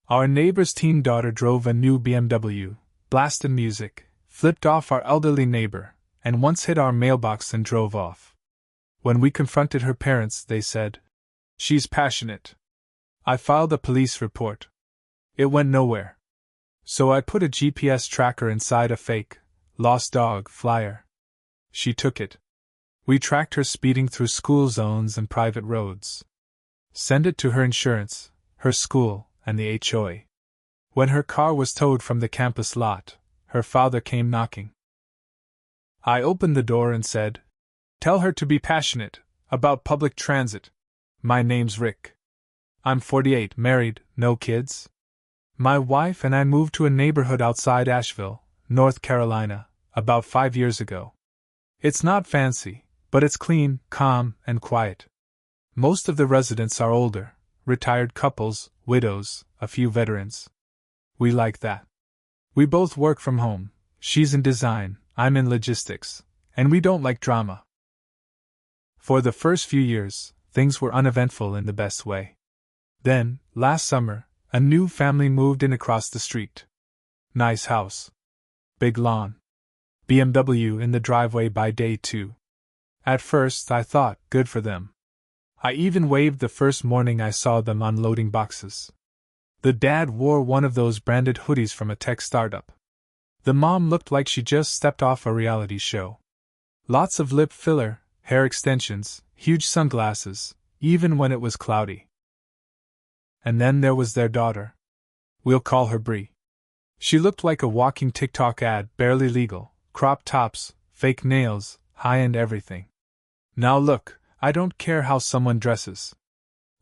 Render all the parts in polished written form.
Our neighbor's teen daughter drove a new BMW, blasted music, flipped off our elderly neighbor, and once hit our mailbox and drove off. When we confronted her parents, they said, "She's passionate." I filed a police report. It went nowhere. So I put a GPS tracker inside a fake, lost dog flyer. She took it. We tracked her speeding through school zones and private roads. Send it to her insurance, her school, and the HOA. When her car was towed from the campus lot, her father came knocking. I opened the door and said, "Tell her to be passionate about public transit. My name's Rick. I'm 48, married, no kids. My wife and I moved to a neighborhood outside Asheville, North Carolina, about 5 years ago. It's not fancy, but it's clean, calm, and quiet. Most of the residents are older, retired couples, widows, a few veterans. We like that. We both work from home. She's in design, I'm in logistics, and we don't like drama." For the first few years, things were uneventful in the best way. Then, last summer, a new family moved in across the street. Nice house. Big lawn. BMW in the driveway by day 2. At first, I thought, good for them. I even waved the first morning I saw them unloading boxes. The dad wore one of those branded hoodies from a tech startup. The mom looked like she just stepped off a reality show. Lots of lip filler, hair extensions, huge sunglasses, even when it was cloudy. And then there was their daughter. We'll call her Bree. She looked like a walking TikTok ad, barely legal, crop tops, fake nails, high-end everything. Now look, I don't care how someone dresses.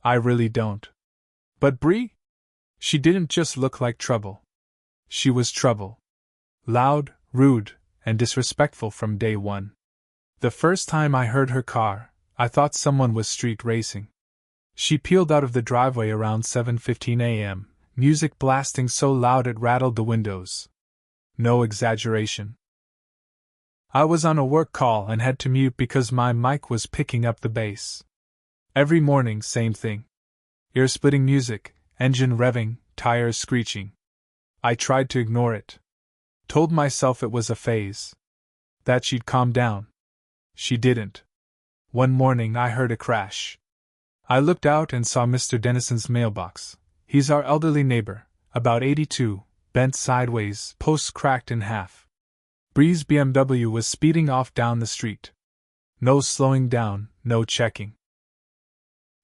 I really don't. But Bree? She didn't just look like trouble. She was trouble. Loud, rude, and disrespectful from day one. The first time I heard her car, I thought someone was street racing. She peeled out of the driveway around 7:15 a.m., music blasting so loud it rattled the windows. No exaggeration. I was on a work call and had to mute because my mic was picking up the bass. Every morning, same thing. Ear-splitting music, engine revving, tires screeching. I tried to ignore it. Told myself it was a phase. That she'd calm down. She didn't. One morning I heard a crash. I looked out and saw Mr. Dennison's mailbox. He's our elderly neighbor, about 82, bent sideways, posts cracked in half. Bree's BMW was speeding off down the street. No slowing down, no checking.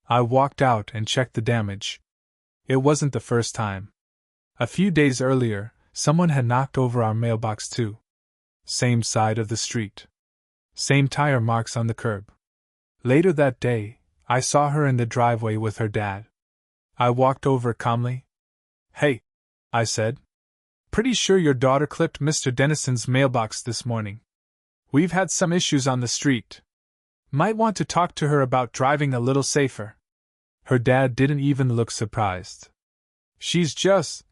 I walked out and checked the damage. It wasn't the first time. A few days earlier, someone had knocked over our mailbox too. Same side of the street. Same tire marks on the curb. Later that day, I saw her in the driveway with her dad. I walked over calmly. "Hey," I said. "Pretty sure your daughter clipped Mr. Dennison's mailbox this morning. We've had some issues on the street. Might want to talk to her about driving a little safer." Her dad didn't even look surprised. "She's just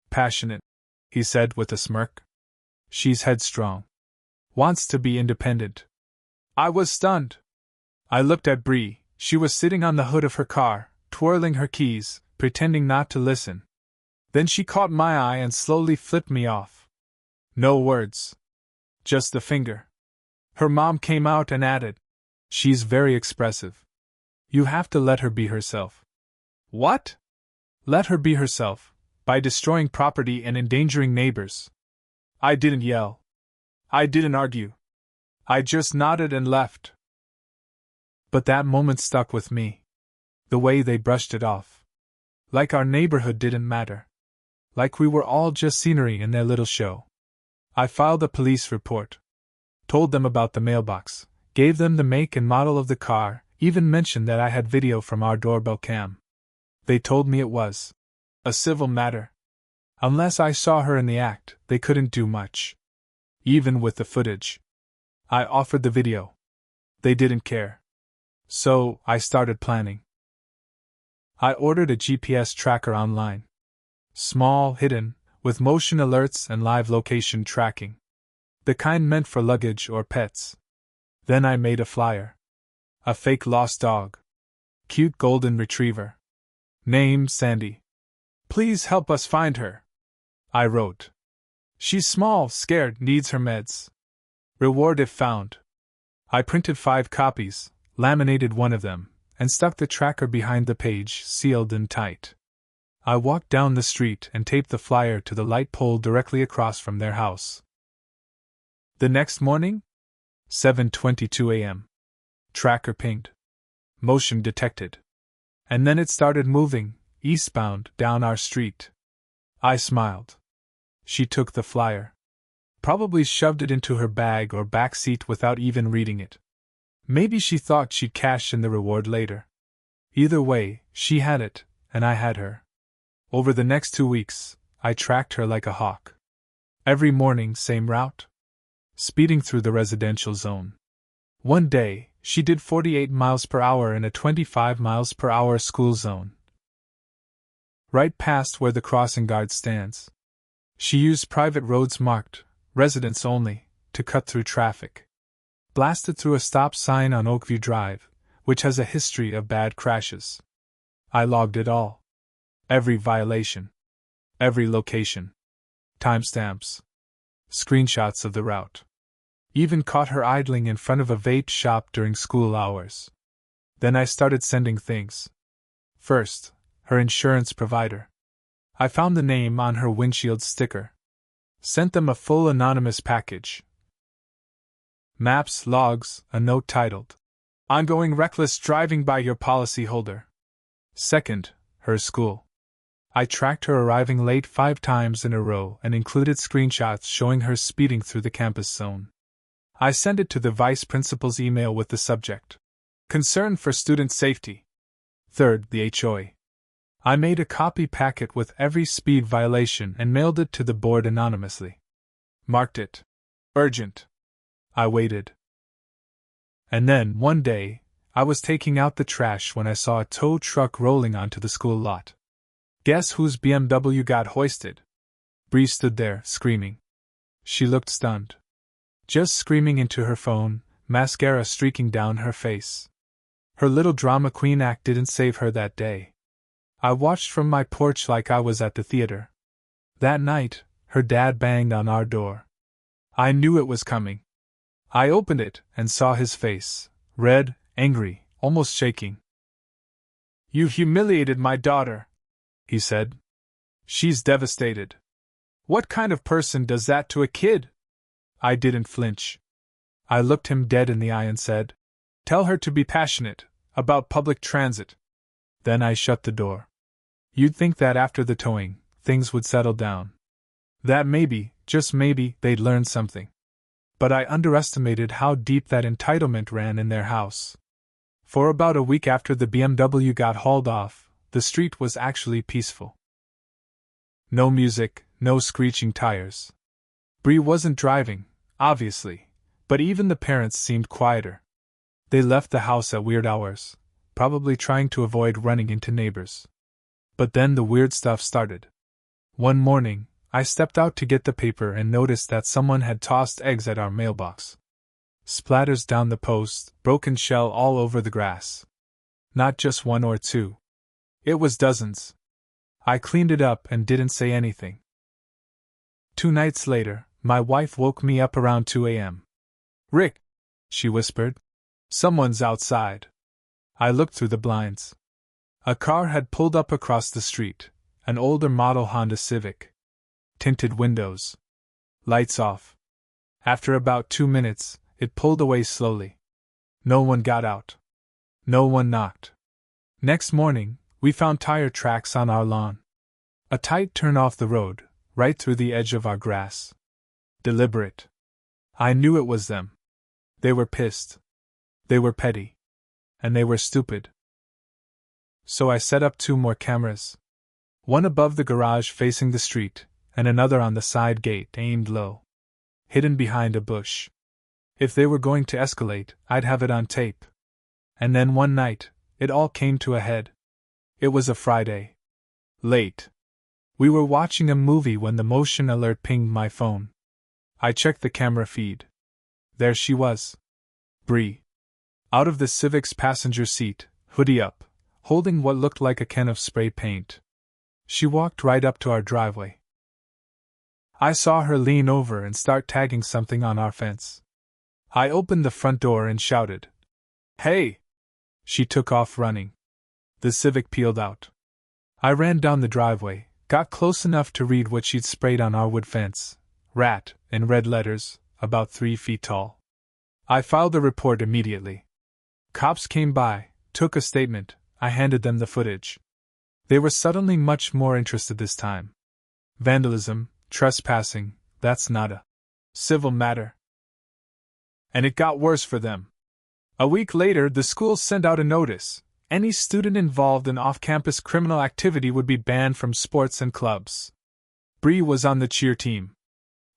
passionate," he said with a smirk. "She's headstrong. Wants to be independent." I was stunned. I looked at Bree. She was sitting on the hood of her car, twirling her keys, pretending not to listen. Then she caught my eye and slowly flipped me off. No words. Just the finger. Her mom came out and added, "She's very expressive. You have to let her be herself." What? Let her be herself, by destroying property and endangering neighbors. I didn't yell. I didn't argue. I just nodded and left. But that moment stuck with me. The way they brushed it off. Like our neighborhood didn't matter. Like we were all just scenery in their little show. I filed a police report. Told them about the mailbox, gave them the make and model of the car, even mentioned that I had video from our doorbell cam. They told me it was a civil matter. Unless I saw her in the act, they couldn't do much. Even with the footage. I offered the video. They didn't care. So, I started planning. I ordered a GPS tracker online. Small, hidden, with motion alerts and live location tracking. The kind meant for luggage or pets. Then I made a flyer. A fake lost dog. Cute golden retriever. Name Sandy. Please help us find her. I wrote. She's small, scared, needs her meds. Reward if found. I printed 5 copies, laminated one of them, and stuck the tracker behind the page, sealed and tight. I walked down the street and taped the flyer to the light pole directly across from their house. The next morning? 7:22 a.m. Tracker pinged. Motion detected. And then it started moving, eastbound, down our street. I smiled. She took the flyer. Probably shoved it into her bag or back seat without even reading it. Maybe she thought she'd cash in the reward later. Either way, she had it, and I had her. Over the next 2 weeks, I tracked her like a hawk. Every morning, same route. Speeding through the residential zone. One day, she did 48 miles per hour in a 25 miles per hour school zone. Right past where the crossing guard stands. She used private roads marked, residents only, to cut through traffic. Blasted through a stop sign on Oakview Drive, which has a history of bad crashes. I logged it all. Every violation. Every location. Timestamps. Screenshots of the route. Even caught her idling in front of a vape shop during school hours. Then I started sending things. First, her insurance provider. I found the name on her windshield sticker. Sent them a full anonymous package. Maps, logs, a note titled, "Ongoing reckless driving by your policyholder." Second, her school. I tracked her arriving late 5 times in a row and included screenshots showing her speeding through the campus zone. I sent it to the vice principal's email with the subject, "Concern for student safety." Third, the HOA. I made a copy packet with every speed violation and mailed it to the board anonymously. Marked it urgent. I waited. And then, one day, I was taking out the trash when I saw a tow truck rolling onto the school lot. Guess whose BMW got hoisted? Bree stood there, screaming. She looked stunned. Just screaming into her phone, mascara streaking down her face. Her little drama queen act didn't save her that day. I watched from my porch like I was at the theater. That night, her dad banged on our door. I knew it was coming. I opened it and saw his face, red, angry, almost shaking. "You humiliated my daughter," he said. "She's devastated. What kind of person does that to a kid?" I didn't flinch. I looked him dead in the eye and said, "Tell her to be passionate about public transit." Then I shut the door. You'd think that after the towing, things would settle down. That maybe, just maybe, they'd learn something. But I underestimated how deep that entitlement ran in their house. For about a week after the BMW got hauled off, the street was actually peaceful. No music, no screeching tires. Bree wasn't driving, obviously, but even the parents seemed quieter. They left the house at weird hours, probably trying to avoid running into neighbors. But then the weird stuff started. One morning, I stepped out to get the paper and noticed that someone had tossed eggs at our mailbox. Splatters down the post, broken shell all over the grass. Not just 1 or 2. It was dozens. I cleaned it up and didn't say anything. 2 nights later, my wife woke me up around 2 a.m. "Rick," she whispered. "Someone's outside." I looked through the blinds. A car had pulled up across the street, an older model Honda Civic. Tinted windows. Lights off. After about 2 minutes, it pulled away slowly. No one got out. No one knocked. Next morning, we found tire tracks on our lawn. A tight turn off the road, right through the edge of our grass. Deliberate. I knew it was them. They were pissed. They were petty. And they were stupid. So I set up 2 more cameras. One above the garage facing the street, and another on the side gate aimed low. Hidden behind a bush. If they were going to escalate, I'd have it on tape. And then one night, it all came to a head. It was a Friday. Late. We were watching a movie when the motion alert pinged my phone. I checked the camera feed. There she was. Bree. Out of the Civic's passenger seat, hoodie up, holding what looked like a can of spray paint. She walked right up to our driveway. I saw her lean over and start tagging something on our fence. I opened the front door and shouted, "Hey!" She took off running. The Civic peeled out. I ran down the driveway, got close enough to read what she'd sprayed on our wood fence. "Rat," in red letters, about 3 feet tall. I filed a report immediately. Cops came by, took a statement, I handed them the footage. They were suddenly much more interested this time. Vandalism, trespassing, that's not a civil matter. And it got worse for them. A week later, the school sent out a notice. Any student involved in off-campus criminal activity would be banned from sports and clubs. Bree was on the cheer team.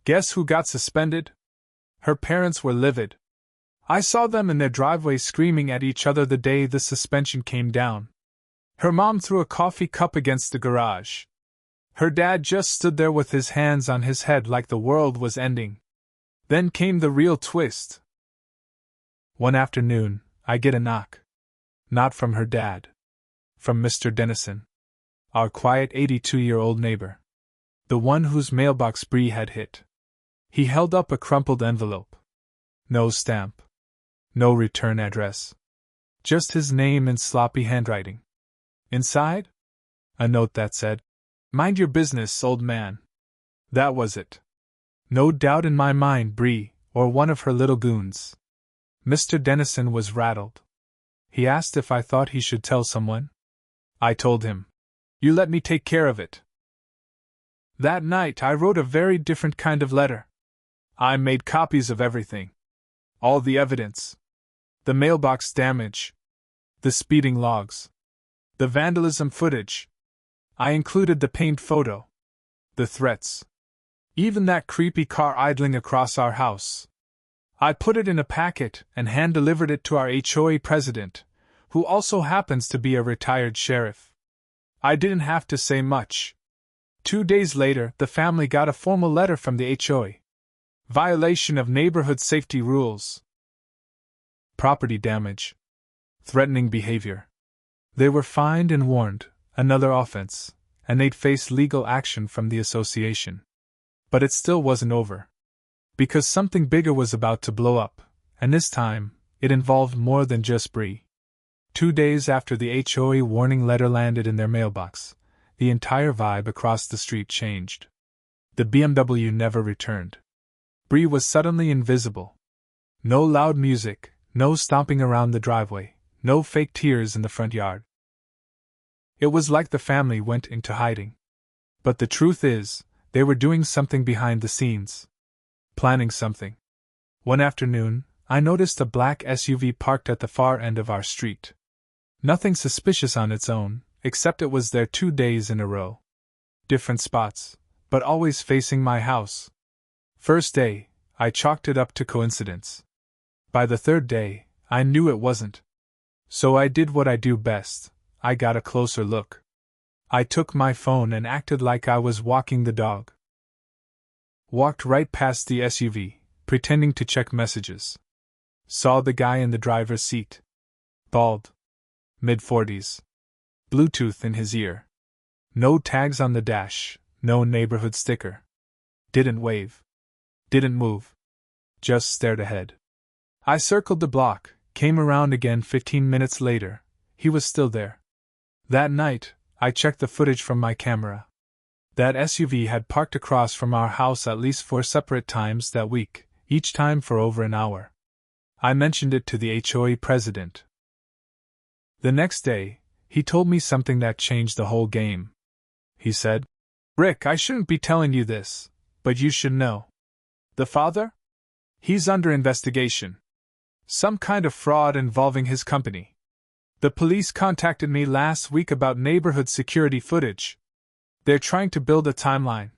Guess who got suspended? Her parents were livid. I saw them in their driveway screaming at each other the day the suspension came down. Her mom threw a coffee cup against the garage. Her dad just stood there with his hands on his head like the world was ending. Then came the real twist. One afternoon, I get a knock. Not from her dad. From Mr. Dennison. Our quiet 82-year-old neighbor. The one whose mailbox Bree had hit. He held up a crumpled envelope. No stamp. No return address. Just his name in sloppy handwriting. Inside? A note that said, "Mind your business, old man." That was it. No doubt in my mind Bree, or one of her little goons. Mr. Dennison was rattled. He asked if I thought he should tell someone. I told him, "You let me take care of it." That night I wrote a very different kind of letter. I made copies of everything. All the evidence. The mailbox damage. The speeding logs. The vandalism footage. I included the paint photo. The threats. Even that creepy car idling across our house. I put it in a packet and hand-delivered it to our HOA president, who also happens to be a retired sheriff. I didn't have to say much. 2 days later, the family got a formal letter from the HOA. Violation of neighborhood safety rules. Property damage. Threatening behavior. They were fined and warned, another offense, and they'd face legal action from the association. But it still wasn't over. Because something bigger was about to blow up, and this time, it involved more than just Bree. 2 days after the HOA warning letter landed in their mailbox, the entire vibe across the street changed. The BMW never returned. Bree was suddenly invisible. No loud music, no stomping around the driveway, no fake tears in the front yard. It was like the family went into hiding. But the truth is, they were doing something behind the scenes. Planning something. One afternoon, I noticed a black SUV parked at the far end of our street. Nothing suspicious on its own, except it was there 2 days in a row. Different spots, but always facing my house. First day, I chalked it up to coincidence. By the third day, I knew it wasn't. So I did what I do best, I got a closer look. I took my phone and acted like I was walking the dog. Walked right past the SUV, pretending to check messages. Saw the guy in the driver's seat. Bald. Mid-40s. Bluetooth in his ear. No tags on the dash, no neighborhood sticker. Didn't wave. Didn't move. Just stared ahead. I circled the block, came around again 15 minutes later. He was still there. That night, I checked the footage from my camera. That SUV had parked across from our house at least 4 separate times that week, each time for over an hour. I mentioned it to the HOA president. The next day, he told me something that changed the whole game. He said, "Rick, I shouldn't be telling you this, but you should know. The father? He's under investigation. Some kind of fraud involving his company. The police contacted me last week about neighborhood security footage. They're trying to build a timeline."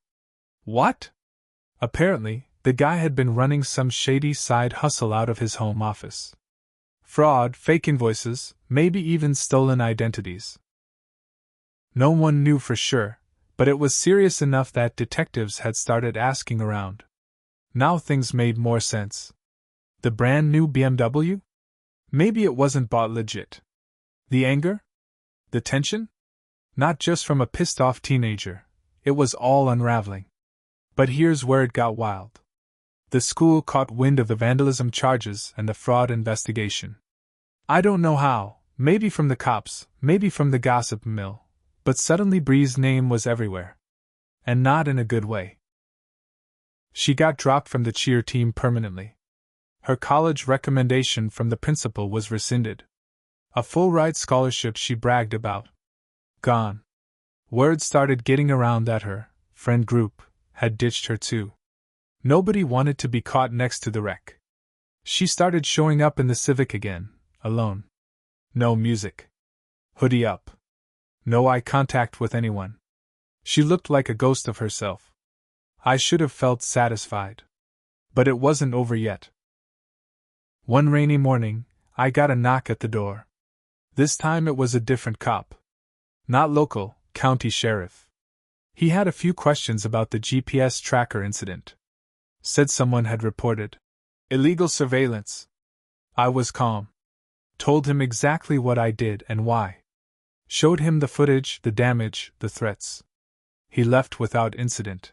What? Apparently, the guy had been running some shady side hustle out of his home office. Fraud, fake invoices, maybe even stolen identities. No one knew for sure, but it was serious enough that detectives had started asking around. Now things made more sense. The brand new BMW? Maybe it wasn't bought legit. The anger? The tension? Not just from a pissed-off teenager, it was all unraveling. But here's where it got wild. The school caught wind of the vandalism charges and the fraud investigation. I don't know how, maybe from the cops, maybe from the gossip mill, but suddenly Bree's name was everywhere. And not in a good way. She got dropped from the cheer team permanently. Her college recommendation from the principal was rescinded. A full-ride scholarship she bragged about. Gone. Word started getting around that her friend group had ditched her too. Nobody wanted to be caught next to the wreck. She started showing up in the Civic again, alone. No music. Hoodie up. No eye contact with anyone. She looked like a ghost of herself. I should have felt satisfied. But it wasn't over yet. One rainy morning, I got a knock at the door. This time it was a different cop. Not local, county sheriff. He had a few questions about the GPS tracker incident. Said someone had reported illegal surveillance. I was calm. Told him exactly what I did and why. Showed him the footage, the damage, the threats. He left without incident.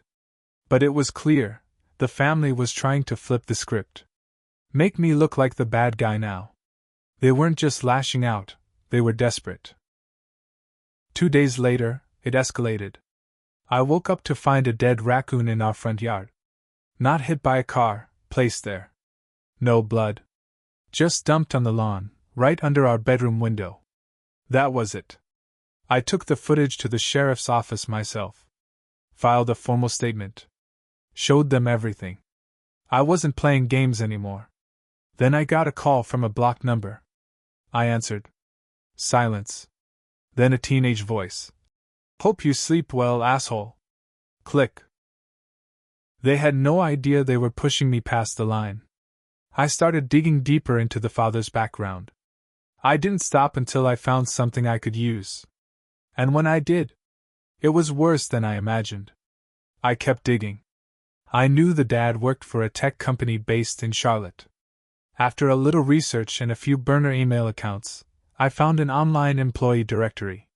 But it was clear, the family was trying to flip the script. Make me look like the bad guy now. They weren't just lashing out, they were desperate. 2 days later, it escalated. I woke up to find a dead raccoon in our front yard. Not hit by a car, placed there. No blood. Just dumped on the lawn, right under our bedroom window. That was it. I took the footage to the sheriff's office myself. Filed a formal statement. Showed them everything. I wasn't playing games anymore. Then I got a call from a blocked number. I answered. Silence. Then a teenage voice. Hope you sleep well, asshole. Click. They had no idea they were pushing me past the line. I started digging deeper into the father's background. I didn't stop until I found something I could use. And when I did, it was worse than I imagined. I kept digging. I knew the dad worked for a tech company based in Charlotte. After a little research and a few burner email accounts, I found an online employee directory.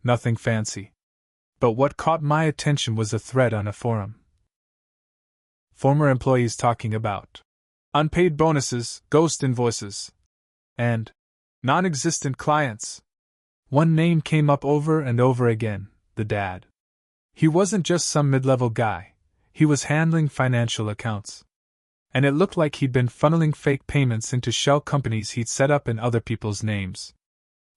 Nothing fancy. But what caught my attention was a thread on a forum. Former employees talking about unpaid bonuses, ghost invoices, and non-existent clients. One name came up over and over again, the dad. He wasn't just some mid-level guy, he was handling financial accounts. And it looked like he'd been funneling fake payments into shell companies he'd set up in other people's names.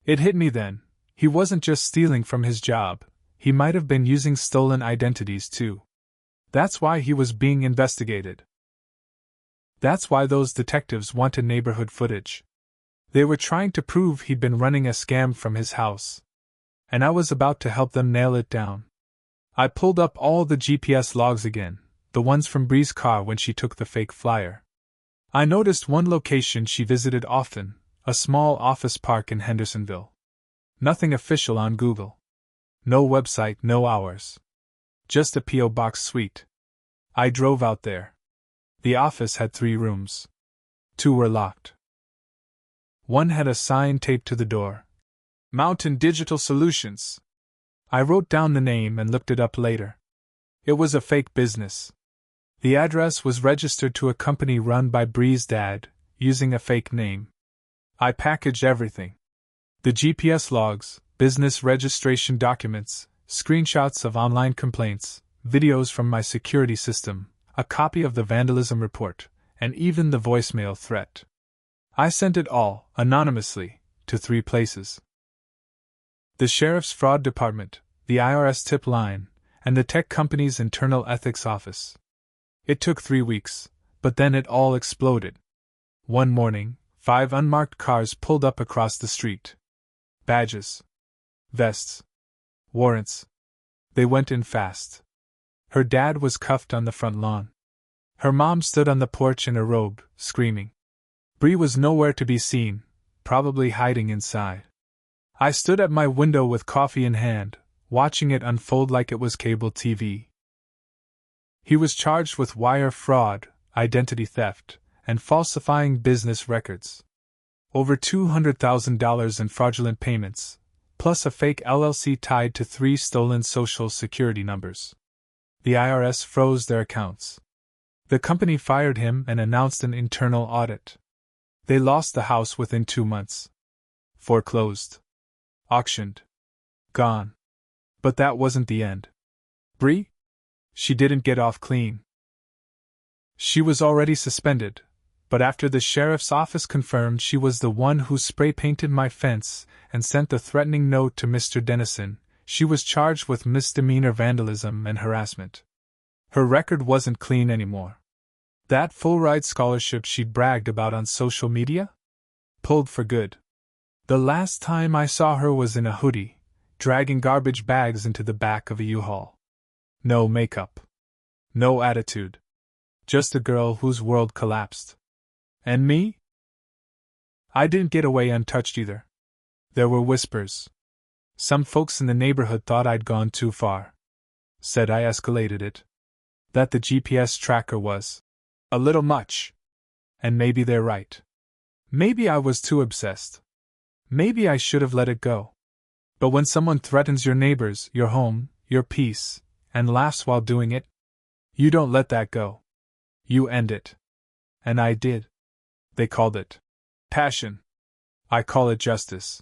It hit me then, he wasn't just stealing from his job, he might have been using stolen identities too. That's why he was being investigated. That's why those detectives wanted neighborhood footage. They were trying to prove he'd been running a scam from his house. And I was about to help them nail it down. I pulled up all the GPS logs again, the ones from Bree's car when she took the fake flyer. I noticed one location she visited often, a small office park in Hendersonville. Nothing official on Google. No website, no hours. Just a P.O. box suite. I drove out there. The office had 3 rooms. 2 were locked. One had a sign taped to the door. Mountain Digital Solutions. I wrote down the name and looked it up later. It was a fake business. The address was registered to a company run by Bree's dad, using a fake name. I packaged everything. The GPS logs, business registration documents, screenshots of online complaints, videos from my security system, a copy of the vandalism report, and even the voicemail threat. I sent it all, anonymously, to 3 places. The sheriff's fraud department, the IRS tip line, and the tech company's internal ethics office. It took 3 weeks, but then it all exploded. One morning, 5 unmarked cars pulled up across the street. Badges. Vests. Warrants. They went in fast. Her dad was cuffed on the front lawn. Her mom stood on the porch in a robe, screaming. Bree was nowhere to be seen, probably hiding inside. I stood at my window with coffee in hand, watching it unfold like it was cable TV. He was charged with wire fraud, identity theft, and falsifying business records. Over $200,000 in fraudulent payments, plus a fake LLC tied to 3 stolen social security numbers. The IRS froze their accounts. The company fired him and announced an internal audit. They lost the house within 2 months. Foreclosed. Auctioned. Gone. But that wasn't the end. Bree? She didn't get off clean. She was already suspended, but after the sheriff's office confirmed she was the one who spray-painted my fence and sent the threatening note to Mr. Dennison, she was charged with misdemeanor vandalism and harassment. Her record wasn't clean anymore. That full-ride scholarship she'd bragged about on social media? Pulled for good. The last time I saw her was in a hoodie, dragging garbage bags into the back of a U-Haul. No makeup. No attitude. Just a girl whose world collapsed. And me? I didn't get away untouched either. There were whispers. Some folks in the neighborhood thought I'd gone too far. Said I escalated it. That the GPS tracker was a little much. And maybe they're right. Maybe I was too obsessed. Maybe I should have let it go. But when someone threatens your neighbors, your home, your peace, and laughs while doing it, you don't let that go. You end it. And I did. They called it passion. I call it justice.